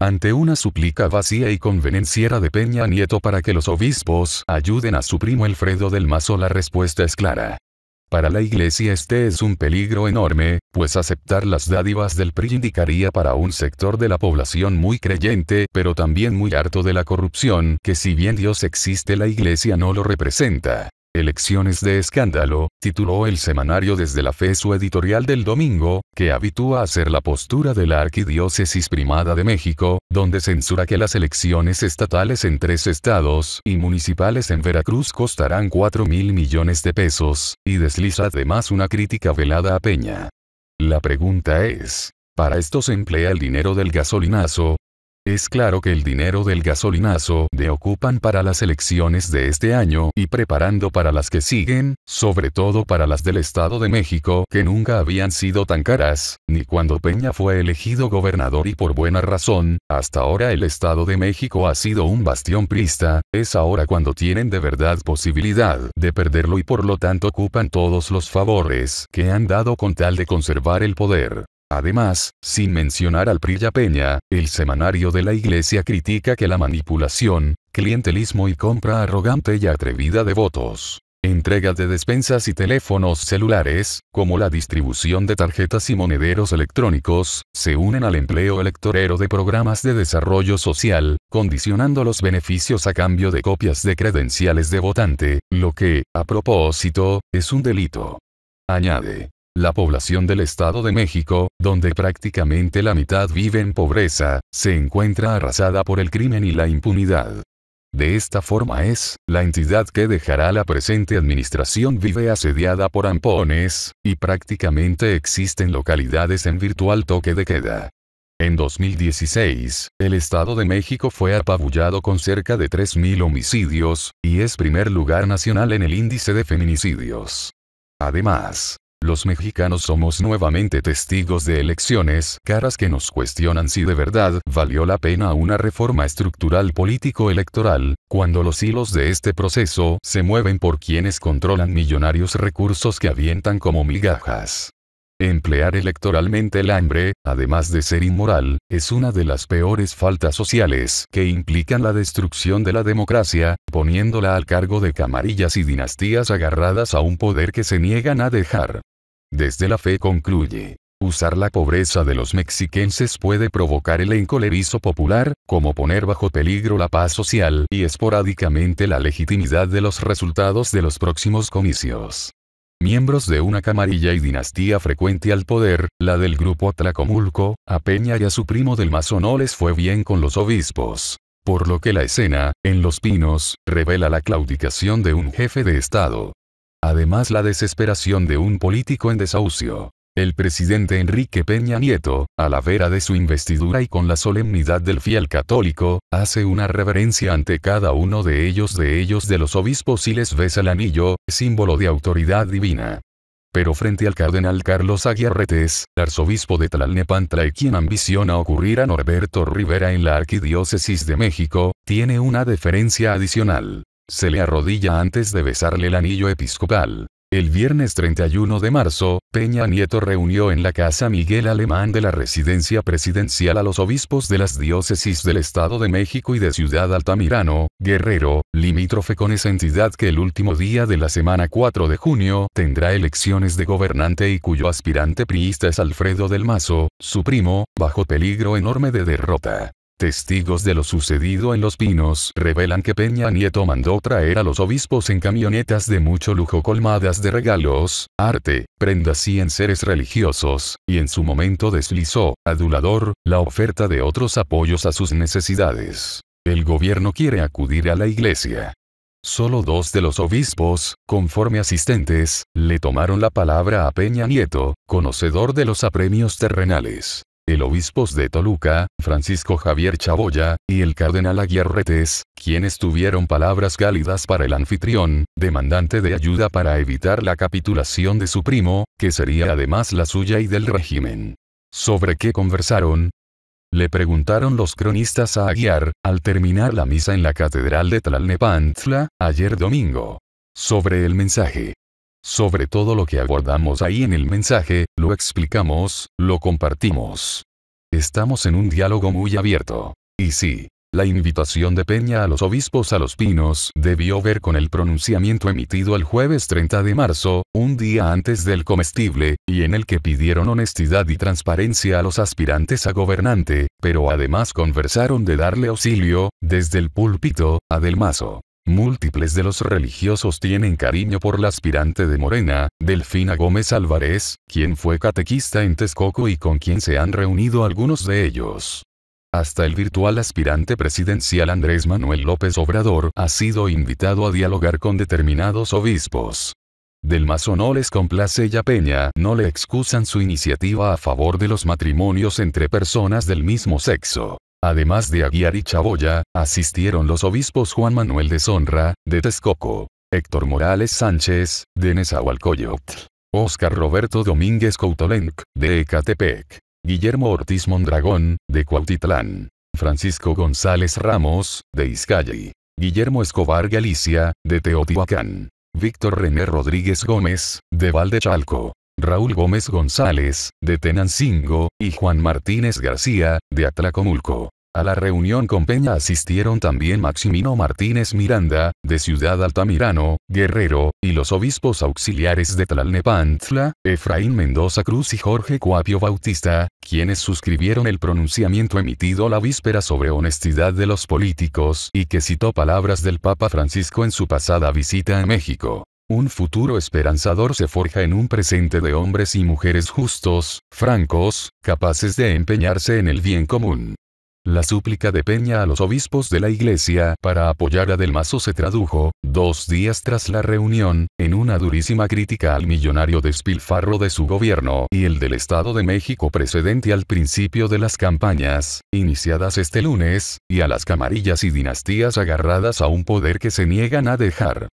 Ante una súplica vacía y convenenciera de Peña Nieto para que los obispos ayuden a su primo Alfredo del Mazo, la respuesta es clara. Para la Iglesia este es un peligro enorme, pues aceptar las dádivas del PRI indicaría para un sector de la población muy creyente pero también muy harto de la corrupción que si bien Dios existe la Iglesia no lo representa. Elecciones de escándalo, tituló el semanario Desde la Fe su editorial del domingo, que habitúa a ser la postura de la Arquidiócesis Primada de México, donde censura que las elecciones estatales en 3 estados y municipales en Veracruz costarán 4.000 millones de pesos, y desliza además una crítica velada a Peña. La pregunta es, ¿para esto se emplea el dinero del gasolinazo? Es claro que el dinero del gasolinazo de ocupan para las elecciones de este año y preparando para las que siguen, sobre todo para las del Estado de México que nunca habían sido tan caras, ni cuando Peña fue elegido gobernador y por buena razón, hasta ahora el Estado de México ha sido un bastión priista, es ahora cuando tienen de verdad posibilidad de perderlo y por lo tanto ocupan todos los favores que han dado con tal de conservar el poder. Además, sin mencionar al PRI y a Peña, el semanario de la Iglesia critica que la manipulación, clientelismo y compra arrogante y atrevida de votos, entrega de despensas y teléfonos celulares, como la distribución de tarjetas y monederos electrónicos, se unen al empleo electorero de programas de desarrollo social, condicionando los beneficios a cambio de copias de credenciales de votante, lo que, a propósito, es un delito. Añade. La población del Estado de México, donde prácticamente la mitad vive en pobreza, se encuentra arrasada por el crimen y la impunidad. De esta forma la entidad que dejará la presente administración vive asediada por ampones, y prácticamente existen localidades en virtual toque de queda. En 2016, el Estado de México fue apabullado con cerca de 3.000 homicidios, y es primer lugar nacional en el índice de feminicidios. Además, los mexicanos somos nuevamente testigos de elecciones caras que nos cuestionan si de verdad valió la pena una reforma estructural político-electoral, cuando los hilos de este proceso se mueven por quienes controlan millonarios recursos que avientan como migajas. Emplear electoralmente el hambre, además de ser inmoral, es una de las peores faltas sociales que implican la destrucción de la democracia, poniéndola al cargo de camarillas y dinastías agarradas a un poder que se niegan a dejar. Desde la Fe concluye. Usar la pobreza de los mexiquenses puede provocar el encolerizo popular, como poner bajo peligro la paz social y esporádicamente la legitimidad de los resultados de los próximos comicios. Miembros de una camarilla y dinastía frecuente al poder, la del grupo Tlacomulco, a Peña y a su primo del Mazo no les fue bien con los obispos. Por lo que la escena, en Los Pinos, revela la claudicación de un jefe de Estado. Además la desesperación de un político en desahucio. El presidente Enrique Peña Nieto, a la vera de su investidura y con la solemnidad del fiel católico, hace una reverencia ante cada uno de ellos de los obispos y les besa el anillo, símbolo de autoridad divina. Pero frente al cardenal Carlos Aguiarretes, arzobispo de Tlalnepantla y quien ambiciona ocurrir a Norberto Rivera en la Arquidiócesis de México, tiene una deferencia adicional. Se le arrodilla antes de besarle el anillo episcopal. El viernes 31 de marzo, Peña Nieto reunió en la Casa Miguel Alemán de la Residencia Presidencial a los obispos de las diócesis del Estado de México y de Ciudad Altamirano, Guerrero, limítrofe con esa entidad que el último día de la semana 4 de junio tendrá elecciones de gobernante y cuyo aspirante priista es Alfredo del Mazo, su primo, bajo peligro enorme de derrota. Testigos de lo sucedido en Los Pinos revelan que Peña Nieto mandó traer a los obispos en camionetas de mucho lujo colmadas de regalos, arte, prendas y enseres religiosos, y en su momento deslizó, adulador, la oferta de otros apoyos a sus necesidades. El gobierno quiere acudir a la iglesia. Solo 2 de los obispos, conforme asistentes, le tomaron la palabra a Peña Nieto, conocedor de los apremios terrenales. El obispo de Toluca, Francisco Javier Chaboya, y el cardenal Aguiarretes, quienes tuvieron palabras cálidas para el anfitrión, demandante de ayuda para evitar la capitulación de su primo, que sería además la suya y del régimen. ¿Sobre qué conversaron? Le preguntaron los cronistas a Aguiar, al terminar la misa en la catedral de Tlalnepantla, ayer domingo. Sobre el mensaje. Sobre todo lo que abordamos ahí en el mensaje, lo explicamos, lo compartimos. Estamos en un diálogo muy abierto. Y sí. La invitación de Peña a los obispos a Los Pinos debió ver con el pronunciamiento emitido el jueves 30 de marzo, un día antes del comestible, y en el que pidieron honestidad y transparencia a los aspirantes a gobernante, pero además conversaron de darle auxilio, desde el púlpito, a Del Mazo. Múltiples de los religiosos tienen cariño por la aspirante de Morena, Delfina Gómez Álvarez, quien fue catequista en Texcoco y con quien se han reunido algunos de ellos. Hasta el virtual aspirante presidencial Andrés Manuel López Obrador ha sido invitado a dialogar con determinados obispos. Del Mazo no les complace y a Peña no le excusan su iniciativa a favor de los matrimonios entre personas del mismo sexo. Además de Aguiar y Chaboya, asistieron los obispos Juan Manuel de Sonra, de Texcoco, Héctor Morales Sánchez, de Nezahualcóyotl, Óscar Roberto Domínguez Coutolenc, de Ecatepec, Guillermo Ortiz Mondragón, de Cuautitlán, Francisco González Ramos, de Izcalli, Guillermo Escobar Galicia, de Teotihuacán, Víctor René Rodríguez Gómez, de Valdechalco, Raúl Gómez González, de Tenancingo, y Juan Martínez García, de Atlacomulco. A la reunión con Peña asistieron también Maximino Martínez Miranda, de Ciudad Altamirano, Guerrero, y los obispos auxiliares de Tlalnepantla, Efraín Mendoza Cruz y Jorge Cuapio Bautista, quienes suscribieron el pronunciamiento emitido la víspera sobre honestidad de los políticos y que citó palabras del Papa Francisco en su pasada visita a México. Un futuro esperanzador se forja en un presente de hombres y mujeres justos, francos, capaces de empeñarse en el bien común. La súplica de Peña a los obispos de la Iglesia para apoyar a Del Mazo se tradujo, 2 días tras la reunión, en una durísima crítica al millonario despilfarro de su gobierno y el del Estado de México precedente al principio de las campañas, iniciadas este lunes, y a las camarillas y dinastías agarradas a un poder que se niegan a dejar.